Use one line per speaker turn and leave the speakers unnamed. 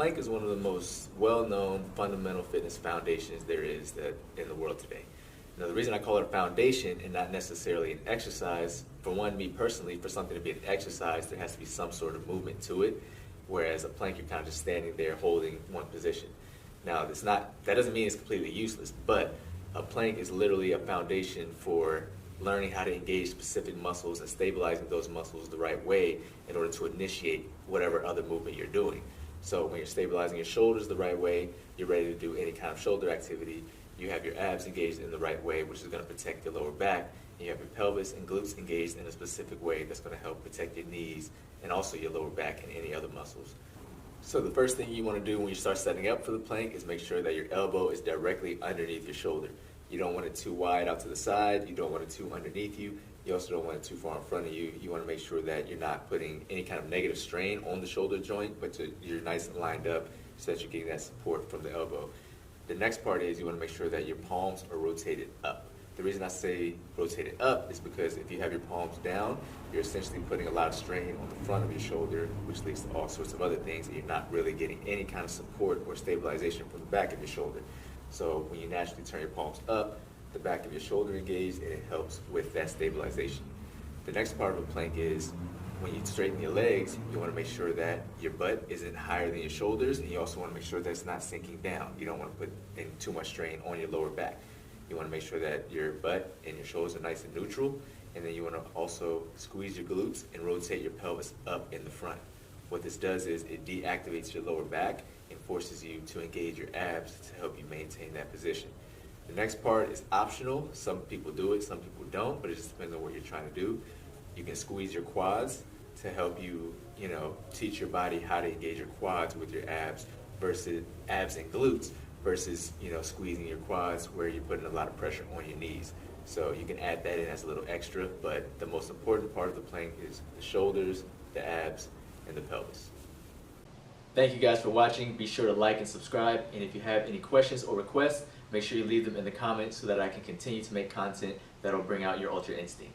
plank is one of the most well-known fundamental fitness foundations there is in the world today. Now, the reason I call it a foundation and not necessarily an exercise, for one, me personally, for something to be an exercise, there has to be some sort of movement to it, whereas a plank, you're kind of just standing there holding one position. Now, that doesn't mean it's completely useless, but a plank is literally a foundation for learning how to engage specific muscles and stabilizing those muscles the right way in order to initiate whatever other movement you're doing. So when you're stabilizing your shoulders the right way, you're ready to do any kind of shoulder activity. You have your abs engaged in the right way, which is going to protect your lower back. And you have your pelvis and glutes engaged in a specific way that's going to help protect your knees and also your lower back and any other muscles. So the first thing you want to do when you start setting up for the plank is make sure that your elbow is directly underneath your shoulder. You don't want it too wide out to the side. You don't want it too underneath you. You also don't want it too far in front of you. You want to make sure that you're not putting any kind of negative strain on the shoulder joint, but you're nice and lined up so that you're getting that support from the elbow. The next part is you want to make sure that your palms are rotated up. The reason I say rotated up is because if you have your palms down, you're essentially putting a lot of strain on the front of your shoulder, which leads to all sorts of other things, and you're not really getting any kind of support or stabilization from the back of your shoulder. So when you naturally turn your palms up, the back of your shoulder engaged, and it helps with that stabilization. The next part of a plank is when you straighten your legs, you want to make sure that your butt isn't higher than your shoulders, and you also want to make sure that it's not sinking down. You don't want to put in too much strain on your lower back. You want to make sure that your butt and your shoulders are nice and neutral, and then you want to also squeeze your glutes and rotate your pelvis up in the front. What this does is it deactivates your lower back and forces you to engage your abs to help you maintain that position. The next part is optional. Some people do it, some people don't, but it just depends on what you're trying to do. You can squeeze your quads to help you, teach your body how to engage your quads with your abs versus abs and glutes versus, squeezing your quads where you're putting a lot of pressure on your knees. So you can add that in as a little extra, but the most important part of the plank is the shoulders, the abs, and the pelvis. Thank you guys for watching. Be sure to like and subscribe, and if you have any questions or requests, make sure you leave them in the comments so that I can continue to make content that will bring out your ultra instinct.